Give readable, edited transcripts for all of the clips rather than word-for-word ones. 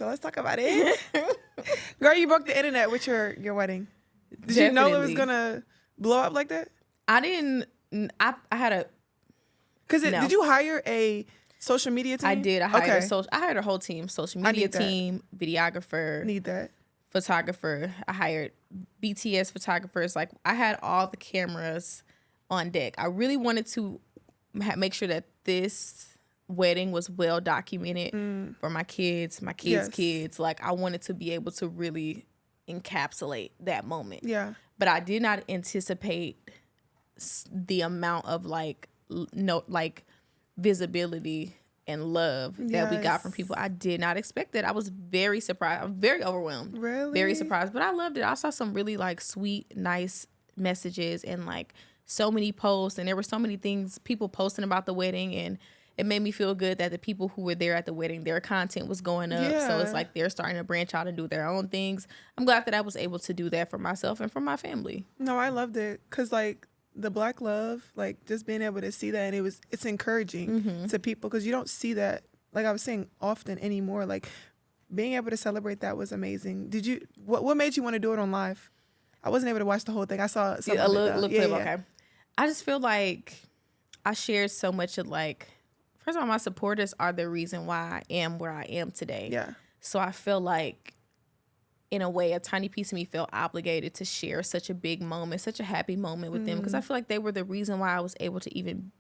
So let's talk about it. Girl, you broke the internet with your wedding. Did you know it was gonna blow up like that? I didn't. I had a. Did you hire a social media team? I did. I hired a whole team. Social media team, videographer. Need that. Photographer. I hired BTS photographers. Like, I had all the cameras on deck. I really wanted to make sure that this wedding was well documented for my kids, kids. Like, I wanted to be able to really encapsulate that moment. Yeah. But I did not anticipate the amount of visibility and love that we got from people. I did not expect that. I was very surprised. I'm very overwhelmed. Really? Very surprised. But I loved it. I saw some really sweet, nice messages and so many posts, and there were so many things, people posting about the wedding, and it made me feel good that the people who were there at the wedding, their content was going up. Yeah. So it's like they're starting to branch out and do their own things. I'm glad that I was able to do that for myself and for my family. No, I loved it because the Black love, just being able to see that, and it's encouraging to people because you don't see that, like I was saying, often anymore. Like, being able to celebrate that was amazing. Did you? What made you want to do it on live? I wasn't able to watch the whole thing. I saw some a little clip. Okay, I just feel like I shared so much of first of all, my supporters are the reason why I am where I am today. Yeah. So I feel like, in a way, a tiny piece of me felt obligated to share such a big moment, such a happy moment with them, because I feel like they were the reason why I was able to even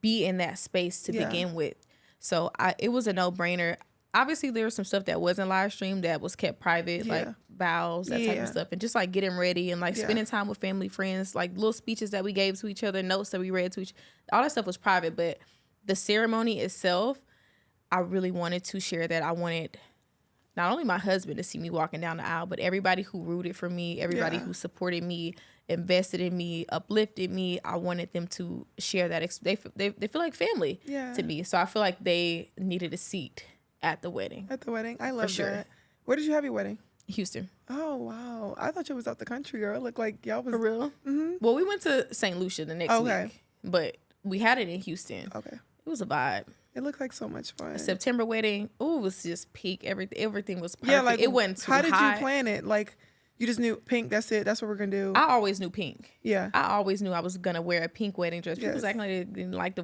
be in that space to begin with. So it was a no-brainer. Obviously, there was some stuff that wasn't live streamed that was kept private, like vows, that type of stuff, and just getting ready and spending time with family, friends, little speeches that we gave to each other, notes that we read to each other. All that stuff was private, but the ceremony itself, I really wanted to share that. I wanted not only my husband to see me walking down the aisle, but everybody who rooted for me, everybody who supported me, invested in me, uplifted me. I wanted them to share that. They feel like family to me. So I feel like they needed a seat at the wedding. At the wedding? I love that. Where did you have your wedding? Houston. Oh, wow. I thought you was out the country, girl. It looked like y'all was... For real? Mm-hmm. Well, we went to St. Lucia the next week, but we had it in Houston. Okay. It was a vibe. It looked like so much fun. A September wedding. Oh, it was just peak. Everything was perfect. Yeah, it wasn't too high. How did you plan it? You just knew pink, that's it. That's what we're going to do. I always knew pink. Yeah. I always knew I was going to wear a pink wedding dress. People was acting like they didn't like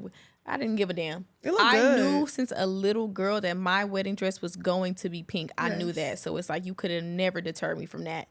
I didn't give a damn. It looked good. I knew since a little girl that my wedding dress was going to be pink. I knew that. So it's you could have never deterred me from that.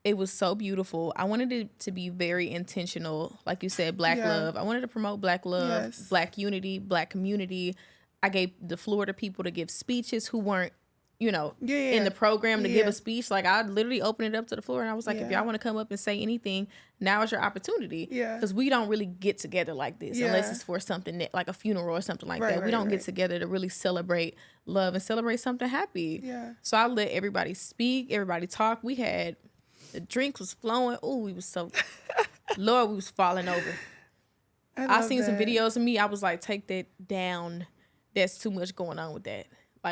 It was so beautiful. I wanted it to be very intentional. Like you said, Black love. I wanted to promote Black love, Black unity, Black community. I gave the floor to people to give speeches who weren't, in the program to give a speech. I literally opened it up to the floor, and I was like, if y'all want to come up and say anything, now is your opportunity. Yeah. Because we don't really get together like this unless it's for something like a funeral or something like that. We don't get together to really celebrate love and celebrate something happy. Yeah. So I let everybody speak, everybody talk. The drinks was flowing. Oh, we was so, Lord, we was falling over. I seen some videos of me. I was like, take that down. There's too much going on with that.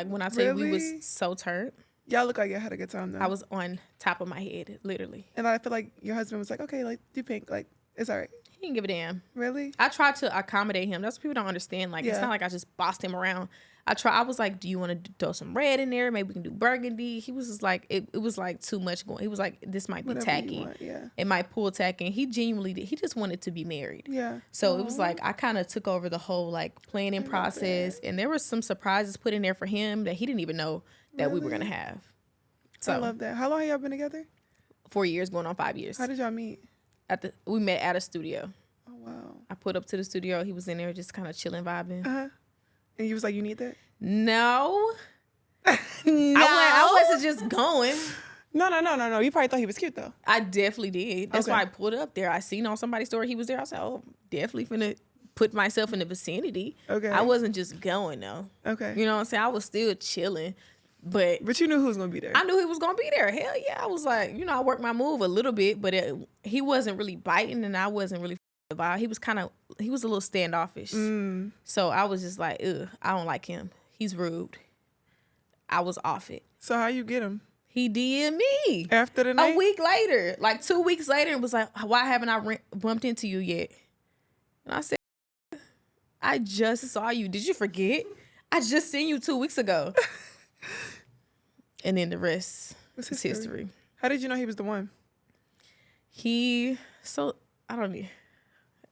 When I tell you we was so turned. Y'all look like y'all had a good time though. I was on top of my head, literally. And I feel like your husband was like, okay, do pink. It's all right. He didn't give a damn. Really? I tried to accommodate him. That's what people don't understand. It's not like I just bossed him around. I was like, do you want to throw some red in there? Maybe we can do burgundy. He was just like, it was too much going. He was like, this might be tacky. It might pull tacky. And he genuinely did. He just wanted to be married. Yeah. So it was I kind of took over the whole planning process. And there were some surprises put in there for him that he didn't even know that we were going to have. So I love that. How long have y'all been together? 4 years, going on 5 years. How did y'all meet? We met at a studio. Oh, wow. I put up to the studio. He was in there just kind of chilling, vibing. Uh-huh. And you was like, you need that? No. No. I wasn't just going. No. You probably thought he was cute, though. I definitely did. That's why I pulled up there. I seen on somebody's story he was there. I said, oh, definitely finna put myself in the vicinity. Okay. I wasn't just going, though. Okay. You know what I'm saying? I was still chilling. But you knew who was going to be there. I knew he was going to be there. Hell yeah. I was like, I worked my move a little bit, but he wasn't really biting, and I wasn't really vibe. He was a little standoffish. So I was just like, ugh, I don't like him. He's rude. I was off it. So how you get him? He DM'd me. After the night? A week later. 2 weeks later, and was like, why haven't I bumped into you yet? And I said, I just saw you. Did you forget? I just seen you 2 weeks ago. And then the rest is history. How did you know he was the one? I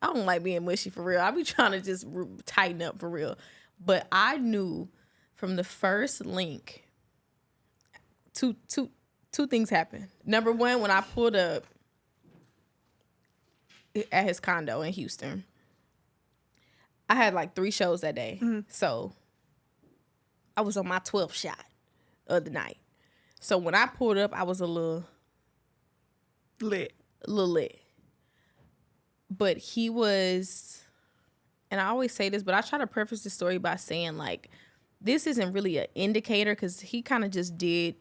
don't like being mushy for real. I be trying to just tighten up for real. But I knew from the first link, two things happened. Number one, when I pulled up at his condo in Houston, I had like 3 shows that day. Mm-hmm. So I was on my 12th shot of the night. So when I pulled up, I was a little lit. But he was, and I always say this, but I try to preface the story by saying, like, this isn't really an indicator because he kind of just did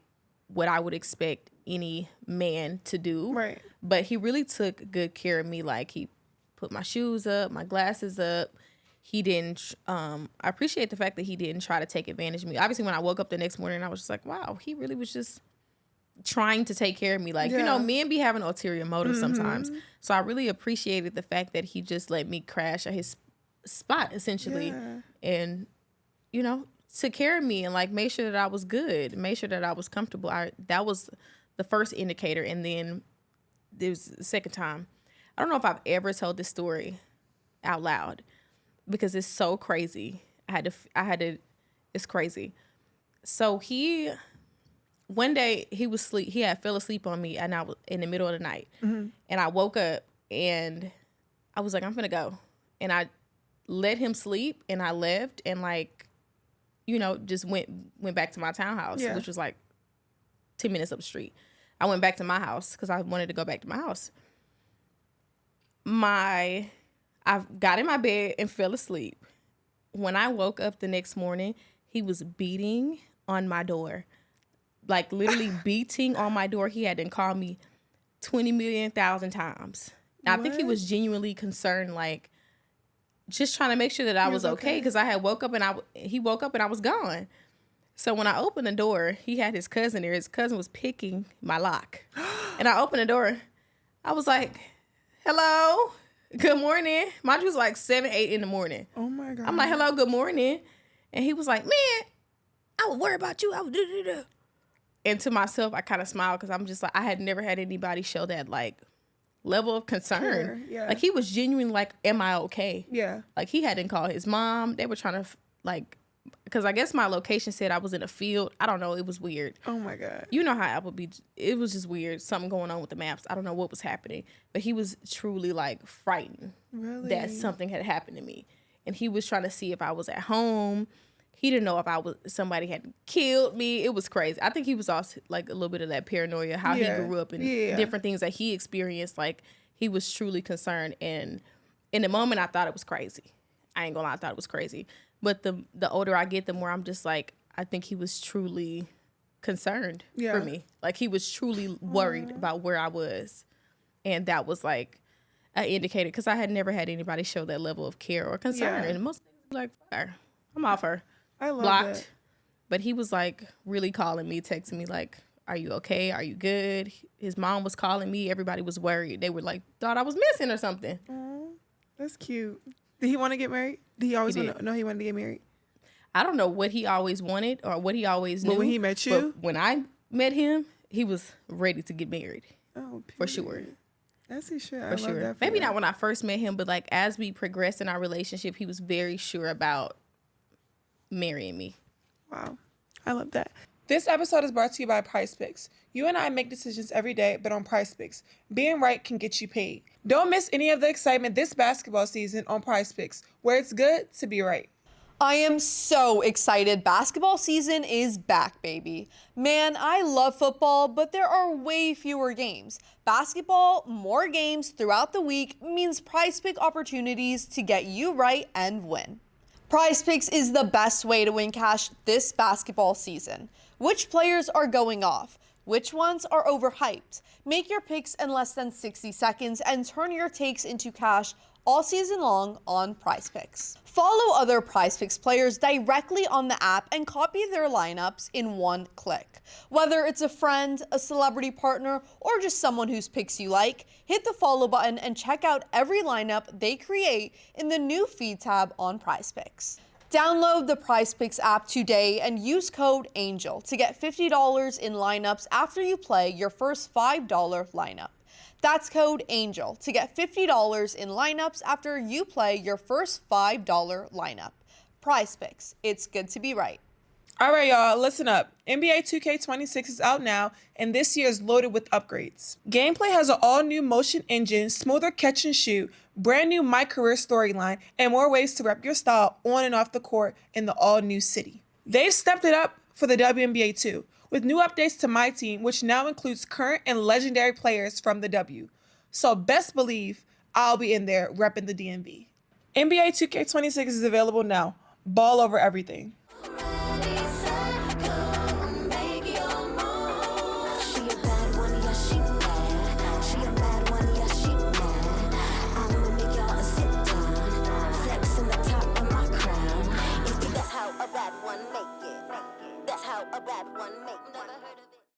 what I would expect any man to do. Right. But he really took good care of me. Like, he put my shoes up, my glasses up. He didn't, I appreciate the fact that he didn't try to take advantage of me. Obviously, when I woke up the next morning, I was just like, wow, he really was just trying to take care of me. Like, men be having ulterior motives sometimes. So I really appreciated the fact that he just let me crash at his spot, essentially. And, took care of me and, like, made sure that I was good, made sure that I was comfortable. That was the first indicator. And then there was the second time. I don't know if I've ever told this story out loud because it's so crazy. It's crazy. So one day he had fell asleep on me and I was in the middle of the night. Mm-hmm. And I woke up and I was like, I'm gonna go. And I let him sleep and I left and, like, just went back to my townhouse, which was like 10 minutes up the street. I went back to my house because I wanted to go back to my house. I got in my bed and fell asleep. When I woke up the next morning, he was beating on my door. Like, literally beating on my door. He had to call me 20 million thousand times. I think he was genuinely concerned, like, just trying to make sure that I was okay because I had woke up and he woke up and I was gone. So when I opened the door, he had his cousin there. His cousin was picking my lock. And I opened the door. I was like, hello, good morning. Mine was like 7, 8 in the morning. Oh, my God. I'm like, hello, good morning. And he was like, man, I would worry about you. I would do. And to myself, I kind of smiled because I'm just like, I had never had anybody show that, like, level of concern. Yeah. Like, he was genuine, like, am I okay? Yeah. Like, he hadn't called his mom. They were trying to, like, because I guess my location said I was in a field. I don't know. It was weird. Oh, my God. You know how Apple be. It was just weird. Something going on with the maps. I don't know what was happening. But he was truly, like, frightened that something had happened to me. And he was trying to see if I was at home. He didn't know if somebody had killed me. It was crazy. I think he was also, like, a little bit of that paranoia, how he grew up and different things that he experienced. Like, he was truly concerned. And in the moment, I thought it was crazy. I ain't gonna lie, I thought it was crazy. But the older I get, the more I'm just like, I think he was truly concerned for me. Like, he was truly worried about where I was. And that was, like, an indicator. Because I had never had anybody show that level of care or concern. And most things like, I'm off her. I love blocked. that. But he was, like, really calling me, texting me, like, are you okay? Are you good? His mom was calling me. Everybody was worried. They were like, thought I was missing or something. Oh, that's cute. Did he want to get married? Did he always want to? No, he wanted to get married. I don't know what he always wanted or what he always knew. But when he met you? But when I met him, he was ready to get married. Oh, for sure. That's his shit. For sure. Maybe not when I first met him, but, like, as we progressed in our relationship, he was very sure about marrying me. Wow. I love that. This episode is brought to you by PricePicks. You and I make decisions every day, but on PricePicks, being right can get you paid. Don't miss any of the excitement this basketball season on PricePicks, where it's good to be right. I am so excited. Basketball season is back, baby. Man, I love football, but there are way fewer games. Basketball, more games throughout the week means PricePick opportunities to get you right and win. PricePicks is the best way to win cash this basketball season. Which players are going off? Which ones are overhyped? Make your picks in less than 60 seconds and turn your takes into cash all season long on PricePicks. Follow other PricePicks players directly on the app and copy their lineups in one click. Whether it's a friend, a celebrity partner, or just someone whose picks you like, hit the follow button and check out every lineup they create in the new feed tab on PricePicks. Download the PrizePicks app today and use code ANGEL to get $50 in lineups after you play your first $5 lineup. That's code ANGEL to get $50 in lineups after you play your first $5 lineup. PrizePicks, it's good to be right. All right, y'all, listen up. NBA 2K26 is out now, and this year is loaded with upgrades. Gameplay has an all-new motion engine, smoother catch and shoot, brand new My Career storyline, and more ways to rep your style on and off the court in the all-new city. They've stepped it up for the WNBA too, with new updates to My Team, which now includes current and legendary players from the W. So best believe I'll be in there repping the DMV. NBA 2K26 is available now. Ball over everything.